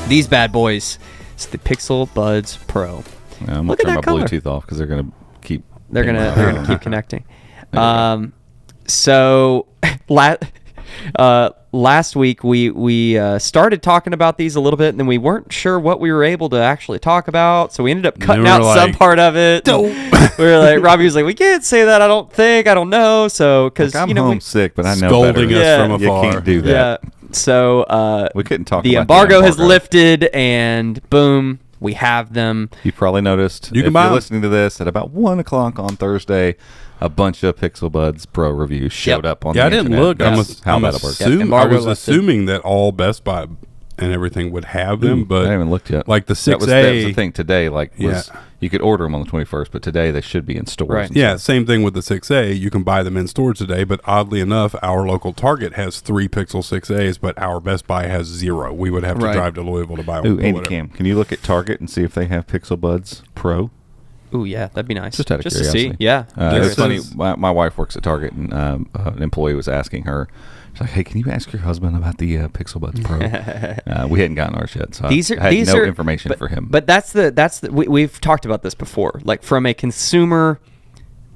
These bad boys. It's the Pixel Buds Pro. Yeah, I'm going to turn my Bluetooth off because they're going to keep... They're gonna keep connecting. So last week we started talking about these a little bit, and then we weren't sure what we were able to actually talk about, so we ended up cutting out some part of it. We were like, Robbie was like, "We can't say that. I don't know." So because I'm homesick, but I know scolding better. us from afar. You can't do that. Yeah. So we couldn't talk. The about embargo has lifted, and boom, we have them. You probably noticed. You can if buy you're them. listening to this at about 1:00 on Thursday, a bunch of Pixel Buds Pro reviews showed up on the I didn't internet. look. That's how that'll work. I was assuming that all Best Buy and everything would have them, but I haven't even looked yet. Like the 6A. That was the thing today. You could order them on the 21st, but today they should be in stores. Right. Yeah, same thing with the 6A. You can buy them in stores today, but oddly enough, our local Target has 3 Pixel 6As, but our Best Buy has 0. We would have to drive to Louisville to buy one. Ooh, Andy Cam, can you look at Target and see if they have Pixel Buds Pro? Ooh, yeah, that'd be nice. Just out of to curiosity. see. Yeah. It's funny. My wife works at Target, and an employee was asking her, she's like, "Hey, can you ask your husband about the Pixel Buds Pro?" We hadn't gotten ours yet, so I had no information for him. But we've talked about this before. Like from a consumer,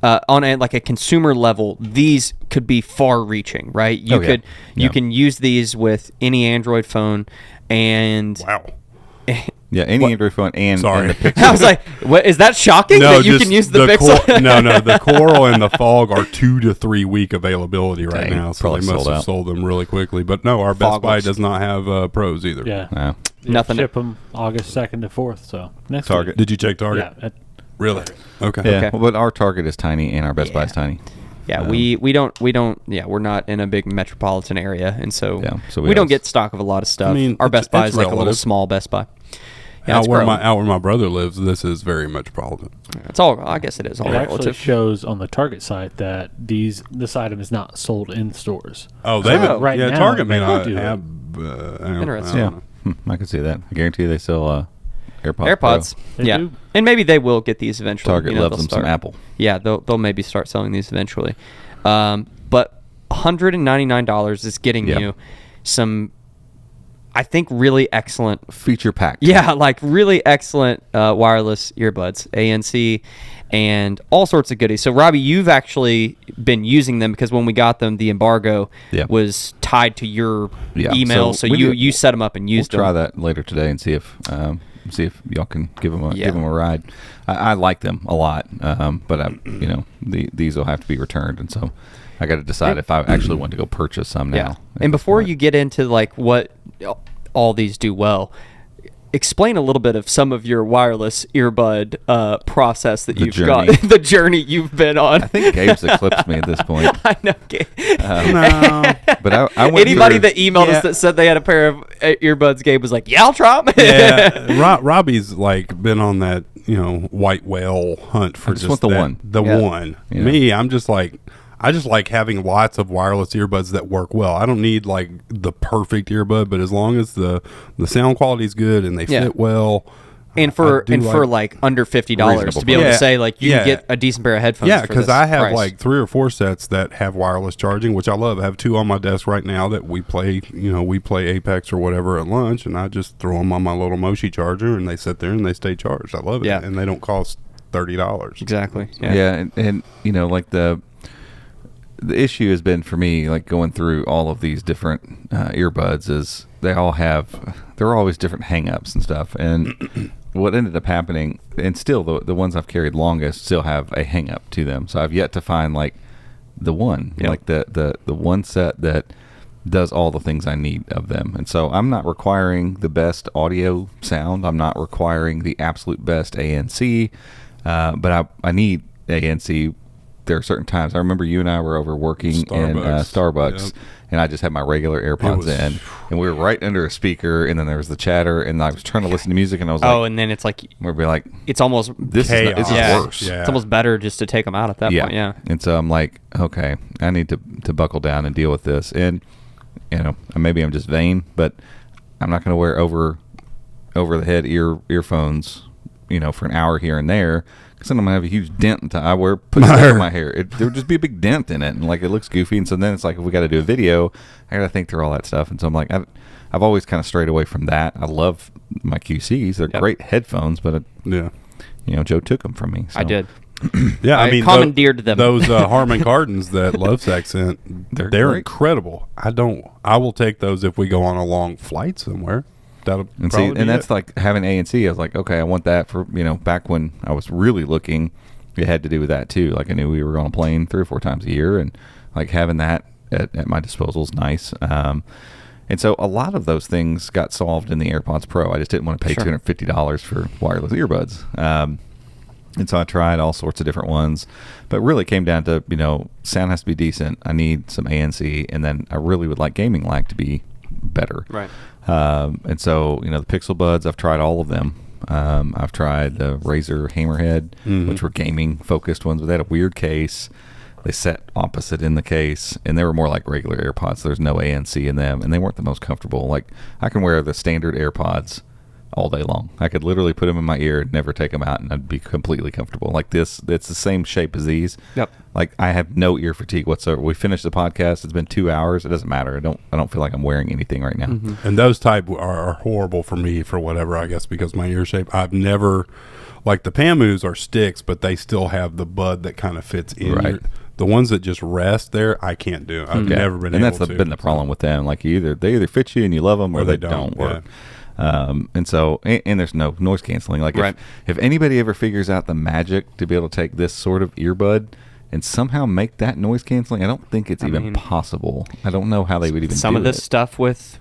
on a consumer level, these could be far-reaching, right? You can use these with any Android phone, and wow. Yeah, any Android phone and the Pixel. I was like, "What is that shocking that you can use the Pixel?" The Coral and the Fog are 2 to 3 week availability right now, so they must have sold them really quickly. But no, our Best Buy does not have Pros either. Yeah, no. Nothing. Ship them August 2nd to 4th. So next Target. week. Did you check Target? Yeah. Really? Okay. Yeah, Okay. well, but our Target is tiny and our Best Buy is tiny. Yeah, we don't. Yeah, we're not in a big metropolitan area, and so so we don't get stock of a lot of stuff. I mean, our Best Buy is like a little relative. small Best Buy. Yeah, Out where my brother lives, this is very metropolitan. It's all. I guess it is all It actually relative. shows on the Target site that this item is not sold in stores. Oh, they right now, Target may they not do have. Interesting. Yeah, I can see that. I guarantee they sell AirPods. They Yeah, do. and maybe they will get these eventually. Target loves they'll them some Apple. Yeah, they'll maybe start selling these eventually. But $199 is getting you some, I think, really excellent Feature packed. Yeah, like really excellent wireless earbuds, ANC, and all sorts of goodies. So, Robbie, you've actually been using them because when we got them, the embargo was tied to your email. So you set them up and used them. We'll try that later today and see if y'all can give them a ride. I like them a lot, but these will have to be returned, and so I got to decide if I actually want to go purchase some now. Yeah, and before you get into like what all these do well, explain a little bit of some of your wireless earbud process that you've got, the journey you've been on. I think Gabe's eclipsed me at this point. I know, Gabe. No, but I went anybody that emailed us that said they had a pair of earbuds, Gabe was like, "Yeah, I'll try them." Yeah, Robbie's like been on that white whale hunt for just want the one. The one. Yeah. Me, I just like having lots of wireless earbuds that work well. I don't need like the perfect earbud, but as long as the sound quality is good and they fit well. And for like under $50 to be able to say like you can get a decent pair of headphones. Yeah, because I have price. like 3 or 4 sets that have wireless charging, which I love. I have 2 on my desk right now that we play Apex or whatever at lunch, and I just throw them on my little Moshi charger, and they sit there and they stay charged. I love it, and they don't cost $30. Exactly. Yeah, and like the issue has been for me, like going through all of these different earbuds, is there are always different hang-ups and stuff, and what ended up happening, and still the ones I've carried longest still have a hang-up to them, so I've yet to find like the one, like the one set that does all the things I need of them. And so I'm not requiring the best audio sound, I'm not requiring the absolute best ANC, but I need ANC. There are certain times. I remember you and I were over working in Starbucks, and I just had my regular AirPods in, and we were right under a speaker, and then there was the chatter, and I was trying to listen to music, and I was like, and then it's like, we'd be like, it's almost this is worse. Yeah. It's almost better just to take them out at that point. Yeah. And so I'm like, okay, I need to buckle down and deal with this, and maybe I'm just vain, but I'm not going to wear over the head earphones for an hour here and there. Because then I'm going to have a huge dent I put stuff in my hair. There would just be a big dent in it, and like it looks goofy. And so then it's like, if we got to do a video, I got to think through all that stuff. And so I'm like, I've always kind of strayed away from that. I love my QCs. They're great headphones, but Joe took them from me. So. I did. Yeah, I mean, commandeered them. Those Harman Kardons that Lovesac sent, they're incredible. I will take those if we go on a long flight somewhere. That's like having ANC. I was like, okay, I want that for, back when I was really looking, it had to do with that too. Like I knew we were on a plane 3 or 4 times a year, and like having that at my disposal is nice. And so a lot of those things got solved in the AirPods Pro. I just didn't want to pay $250 for wireless earbuds. And so I tried all sorts of different ones, but really came down to, sound has to be decent. I need some ANC, and then I really would like gaming lag to be better. Right. And so, the Pixel Buds, I've tried all of them. I've tried the Razer Hammerhead, which were gaming focused ones, but they had a weird case. They sat opposite in the case, and they were more like regular AirPods. There's no ANC in them, and they weren't the most comfortable. Like, I can wear the standard AirPods all day long. I could literally put them in my ear and never take them out, and I'd be completely comfortable. Like this, it's the same shape as these. Yep. Like I have no ear fatigue whatsoever. We finished the podcast. It's been 2 hours. It doesn't matter. I don't feel like I'm wearing anything right now. Mm-hmm. And those type are horrible for me for whatever, I guess, because my ear shape. I've never, like the Pamus are sticks, but they still have the bud that kind of fits in. The ones that just rest there, I can't do. I've never been able to. And that's been the problem with them. Like they either fit you and you love them, or they don't work. Yeah. And so, and there's no noise canceling. Like if anybody ever figures out the magic to be able to take this sort of earbud and somehow make that noise canceling, I don't think it's even possible. I don't know how they would even some do of this it. Stuff with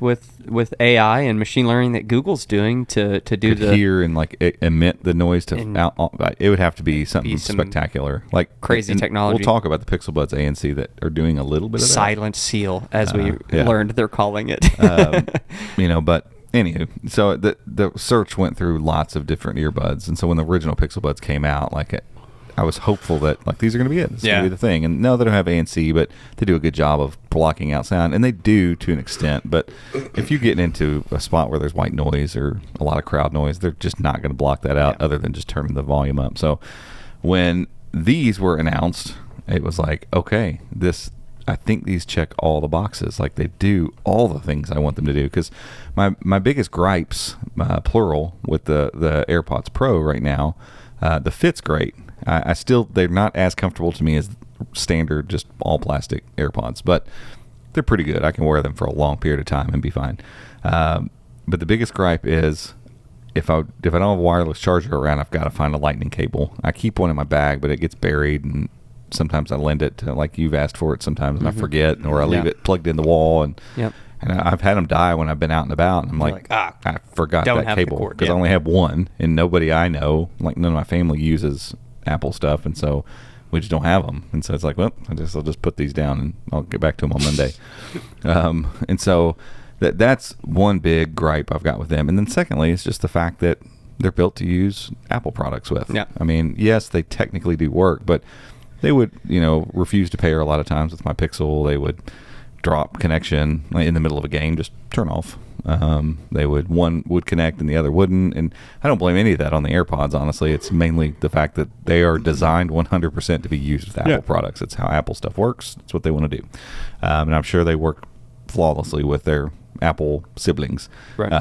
AI and machine learning that Google's doing to do could hear and like emit the noise to it would have to be something spectacular, like crazy technology. We'll talk about the Pixel Buds ANC that are doing a little bit of silent seal, as we learned they're calling it. But anywho, so the search went through lots of different earbuds, and so when the original Pixel Buds came out, I was hopeful that like these are going to be it. This is going to be the thing. And no, they don't have ANC, but they do a good job of blocking out sound, and they do to an extent. But if you get into a spot where there's white noise or a lot of crowd noise, they're just not going to block that out other than just turning the volume up. So when these were announced, it was like, okay, I think these check all the boxes. Like they do all the things I want them to do. Because my biggest gripes, plural, with the AirPods Pro right now, the fit's great. They're not as comfortable to me as standard, just all plastic AirPods, but they're pretty good. I can wear them for a long period of time and be fine. But the biggest gripe is if I don't have a wireless charger around, I've got to find a lightning cable. I keep one in my bag, but it gets buried, and sometimes I lend it to, like you've asked for it sometimes, and I forget, or I leave it plugged in the wall, and I've had them die when I've been out and about, and I'm like I forgot that cable because I only have one, and nobody I know, like none of my family uses Apple stuff, and so we just don't have them. And so it's like, well, I'll just put these down, and I'll get back to them on Monday. And so that's one big gripe I've got with them. And then secondly, it's just the fact that they're built to use Apple products with. Yeah. I mean, yes, they technically do work, but they would, refuse to pair a lot of times with my Pixel. They would drop connection in the middle of a game, just turn off. One would connect and the other wouldn't, and I don't blame any of that on the AirPods. Honestly, it's mainly the fact that they are designed 100% to be used with Apple products. It's how Apple stuff works. It's what they want to do, and I'm sure they work flawlessly with their Apple siblings. Right.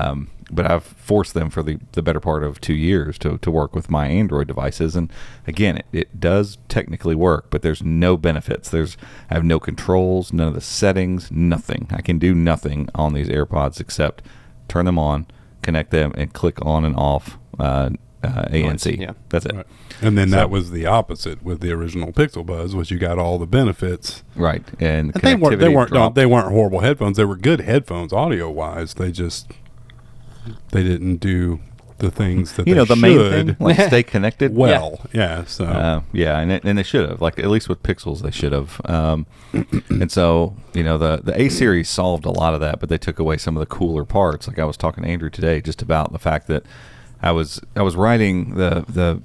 But I've forced them for the better part of 2 years to work with my Android devices, and again, it does technically work, but there's no benefits. I have no controls, none of the settings, nothing. I can do nothing on these AirPods except turn them on, connect them, and click on and off ANC. Yeah. That's it. Right. And then that was the opposite with the original Pixel Buds, which you got all the benefits. Right. And they weren't horrible headphones. They were good headphones audio wise. They didn't do the things that they should. The main thing, like stay connected. So and they should have. Like at least with Pixels, they should have. And so the A series solved a lot of that, but they took away some of the cooler parts. Like I was talking to Andrew today just about the fact that I was writing the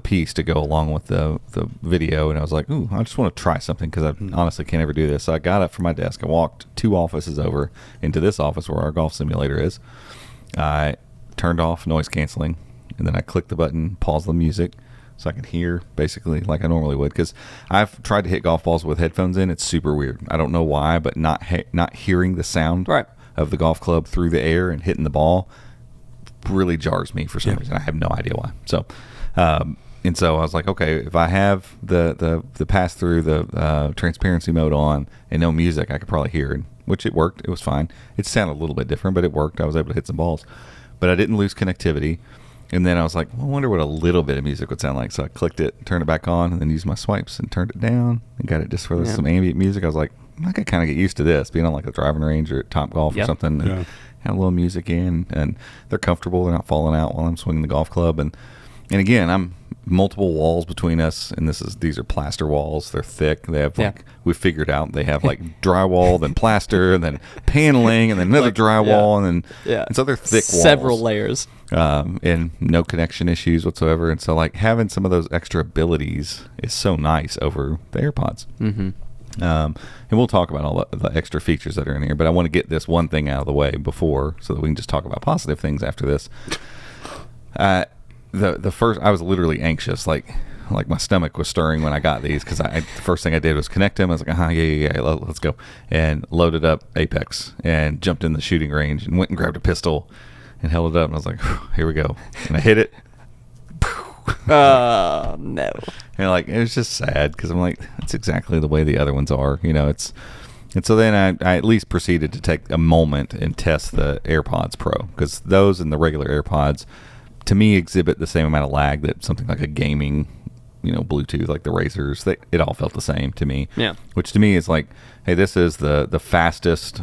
piece to go along with the video, and I was like, ooh, I just want to try something because I honestly can't ever do this. So I got up from my desk, I walked 2 offices over into this office where our golf simulator is. I turned off noise canceling, and then I click the button, pause the music, so I can hear basically like I normally would. Because I've tried to hit golf balls with headphones in. It's super weird. I don't know why, but not hearing the sound of the golf club through the air and hitting the ball really jars me for some reason. I have no idea why. So, and so I was like, okay, if I have the pass through, the transparency mode on, and no music, I could probably hear it, which it worked. It was fine. It sounded a little bit different, but it worked. I was able to hit some balls, but I didn't lose connectivity. And then I was like, well, I wonder what a little bit of music would sound like. So I clicked it, turned it back on, and then used my swipes and turned it down and got it just for some ambient music. I was like, I could kind of get used to this, being on like a driving range or at Top Golf or something. And have a little music in, and they're comfortable. They're not falling out while I'm swinging the golf club. And again, I'm multiple walls between us, and these are plaster walls. They're thick. They have we figured out they have like drywall, then plaster, and then paneling, and then another drywall, and then and so they're thick walls, several layers, and no connection issues whatsoever. And so like having some of those extra abilities is so nice over the AirPods. Mm-hmm. And we'll talk about all the extra features that are in here, but I want to get this one thing out of the way before, so that we can just talk about positive things after this. The first, I was literally anxious, like my stomach was stirring when I got these, because the first thing I did was connect them. I was like, let's go, and loaded up Apex and jumped in the shooting range and went and grabbed a pistol and held it up, and I was like, here we go, and I hit it. Oh no! And like, it was just sad, because I'm like, that's exactly the way the other ones are, and so then I at least proceeded to take a moment and test the AirPods Pro, because those and the regular AirPods to me exhibit the same amount of lag that something like a gaming, Bluetooth, like the Razors, it all felt the same to me. Yeah. Which to me is like, hey, this is the fastest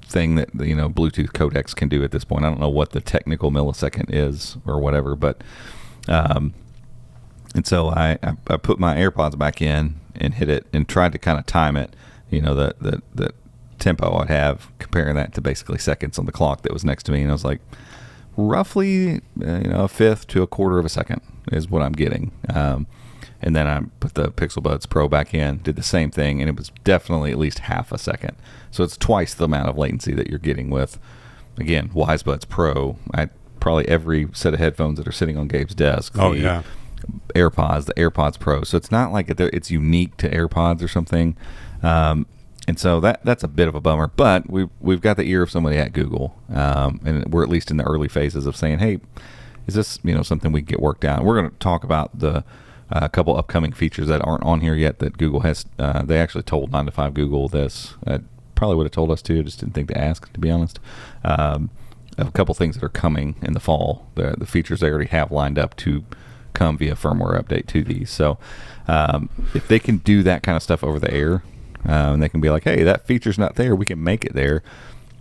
thing that Bluetooth codecs can do at this point. I don't know what the technical millisecond is or whatever, but and so I put my AirPods back in and hit it and tried to kind of time it, the tempo I'd have, comparing that to basically seconds on the clock that was next to me, and I was like, roughly a fifth to a quarter of a second is what I'm getting. And then I put the Pixel Buds Pro back in, did the same thing, and it was definitely at least half a second. So it's twice the amount of latency that you're getting with, again, WiseBuds Pro. Probably every set of headphones that are sitting on Gabe's desk. The AirPods Pro. So it's not like it's unique to AirPods or something. And so that's a bit of a bummer, but we've got the ear of somebody at Google, and we're at least in the early phases of saying, hey, is this something we can get worked out? We're going to talk about the couple upcoming features that aren't on here yet that Google has. They actually told 9 to 5 Google this. Probably would have told us too, just didn't think to ask, to be honest. A couple things that are coming in the fall, the features they already have lined up to come via firmware update to these. So if they can do that kind of stuff over the air, and they can be like, hey, that feature's not there, we can make it there.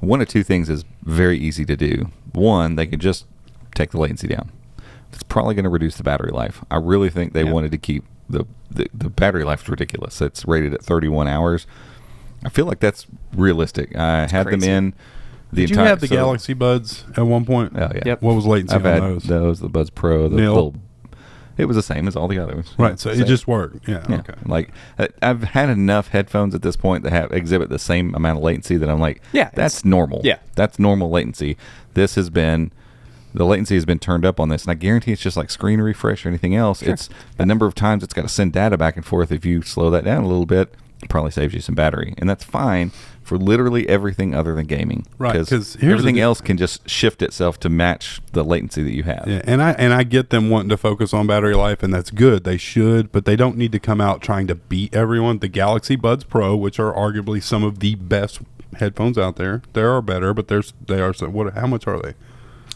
One of two things is very easy to do. One, they can just take the latency down. It's probably going to reduce the battery life. I really think they wanted to keep the battery life is ridiculous. It's rated at 31 hours. I feel like that's realistic. I had them in. Did you have the Galaxy Buds at one point? Oh, yeah. Yep. What was latency on those? The Buds Pro, it was the same as all the others. Right, so it just worked. Yeah, okay. Like, I've had enough headphones at this point that exhibit the same amount of latency that I'm like, that's normal. Yeah. That's normal latency. The latency has been turned up on this, and I guarantee it's just like screen refresh or anything else. Sure. It's the number of times it's got to send data back and forth. If you slow that down a little bit, it probably saves you some battery, and that's fine for literally everything other than gaming. Right, because everything else can just shift itself to match the latency that you have. Yeah, and I get them wanting to focus on battery life, and that's good. They should, but they don't need to come out trying to beat everyone. The Galaxy Buds Pro, which are arguably some of the best headphones out there, there are better, but they are. So how much are they?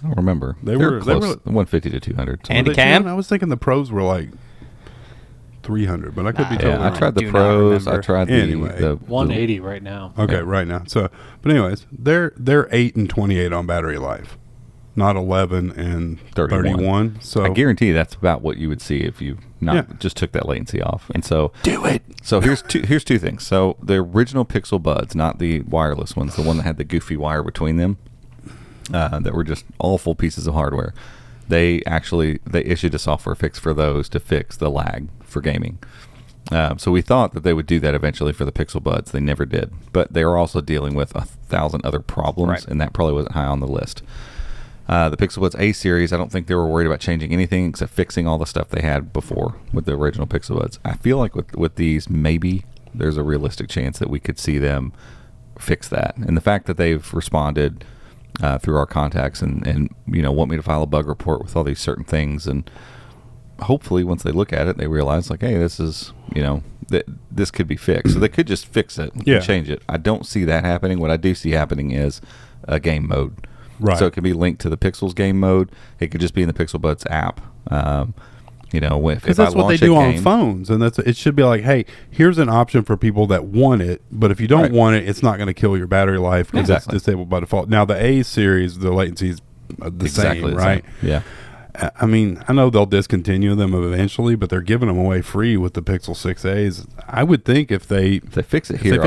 I don't remember. They were close, 150 to 200. And cam? I was thinking the pros were like 300, but I could be totally wrong. I tried the pros. I tried the 180 right now. Okay, right now. So, but anyways, they're 8 and 28 on battery life, not 11 and 31. So I guarantee that's about what you would see if you just took that latency off. And so do it. So here's two things. So the original Pixel Buds, not the wireless ones, the one that had the goofy wire between them, that were just awful pieces of hardware. They issued a software fix for those to fix the lag for gaming. So we thought that they would do that eventually for the Pixel Buds. They never did. But they were also dealing with 1,000 other problems, and that probably wasn't high on the list. The Pixel Buds A series, I don't think they were worried about changing anything except fixing all the stuff they had before with the original Pixel Buds. I feel like with these, maybe there's a realistic chance that we could see them fix that. And the fact that they've responded through our contacts and want me to file a bug report with all these certain things, and hopefully once they look at it, they realize like, hey, this is, this could be fixed. So they could just fix it and change it. I don't see that happening. What I do see happening is a game mode. Right. So it could be linked to the Pixels game mode. It could just be in the Pixel Buds app. Because that's what they do on phones, and it should be like, hey, here's an option for people that want it, but if you don't want it, it's not going to kill your battery life because it's disabled by default. Now the A series, the latency is the same, right? Yeah. I mean, I know they'll discontinue them eventually, but they're giving them away free with the Pixel 6As. I would think if they fix it here,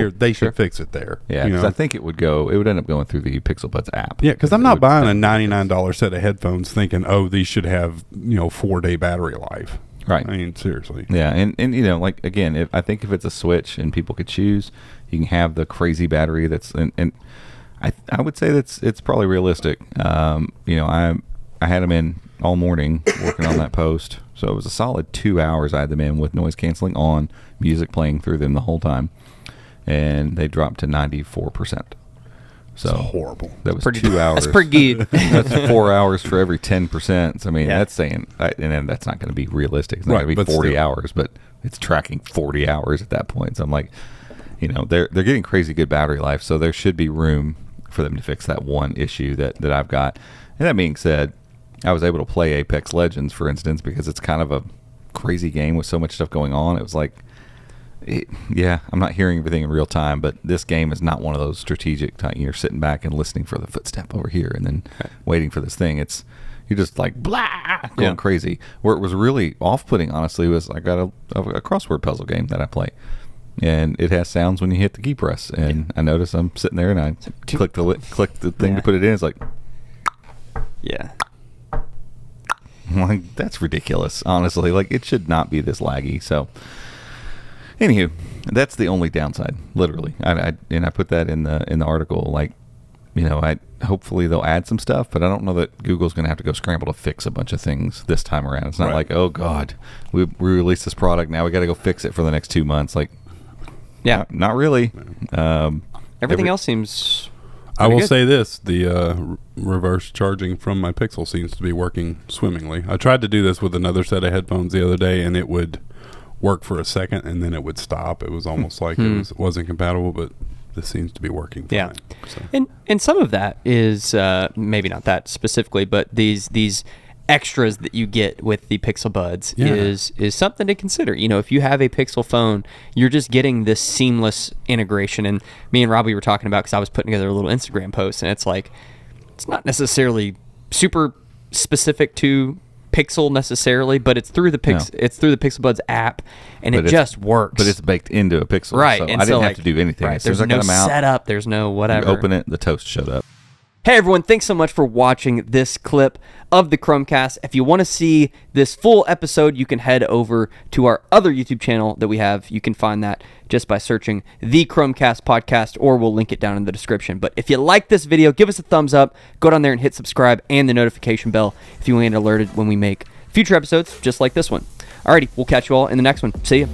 they should fix it there. Yeah, because I think it would end up going through the Pixel Buds app. Yeah, because I'm not buying a $99 set of headphones thinking, oh, these should have 4-day battery life. Right. I mean, seriously. Yeah, and like again, I think if it's a Switch and people could choose, you can have the crazy battery that's and I would say it's probably realistic. I had them in all morning working on that post. So it was a solid 2 hours I had them in with noise canceling on, music playing through them the whole time. And they dropped to 94%. So that's horrible. That was 2 hours. That's pretty good. That's 4 hours for every 10%. So, I mean, that's saying, and then that's not going to be realistic. It's not going to be 40 hours, but it's tracking 40 hours at that point. So I'm like, they're getting crazy good battery life. So there should be room for them to fix that one issue that I've got. And that being said, I was able to play Apex Legends, for instance, because it's kind of a crazy game with so much stuff going on. It was like, I'm not hearing everything in real time, but this game is not one of those strategic time. You're sitting back and listening for the footstep over here and then waiting for this thing. You're just like, blah, going crazy. Where it was really off-putting, honestly, was I got a crossword puzzle game that I play. And it has sounds when you hit the key press. And I notice I'm sitting there and I click the thing to put it in. It's like, yeah. Like, that's ridiculous, honestly. Like, it should not be this laggy. So, anywho, that's the only downside, literally. I put that in the article. Like, hopefully they'll add some stuff, but I don't know that Google's going to have to go scramble to fix a bunch of things this time around. It's not like, oh God, we released this product, now we got to go fix it for the next 2 months. Like, not really. Everything else seems. I will say this, the reverse charging from my Pixel seems to be working swimmingly. I tried to do this with another set of headphones the other day, and it would work for a second, and then it would stop. It was almost like it wasn't compatible, but this seems to be working fine. Yeah. So. And some of that is, maybe not that specifically, but these extras that you get with the Pixel Buds is something to consider. If you have a Pixel phone, you're just getting this seamless integration. And me and Robbie were talking about, because I was putting together a little Instagram post, and it's like, it's not necessarily super specific to Pixel necessarily, but it's through the Pixel Buds app, and it just works. But it's baked into a Pixel, right? So and I didn't have to do anything. Right, there's no setup. There's no whatever. You open it, the toast showed up. Hey everyone, thanks so much for watching this clip of the Chromecast. If you want to see this full episode, you can head over to our other YouTube channel that we have. You can find that just by searching the Chromecast podcast, or we'll link it down in the description. But if you like this video, give us a thumbs up, go down there and hit subscribe and the notification bell if you want to get alerted when we make future episodes just like this one. Alrighty, we'll catch you all in the next one. See ya.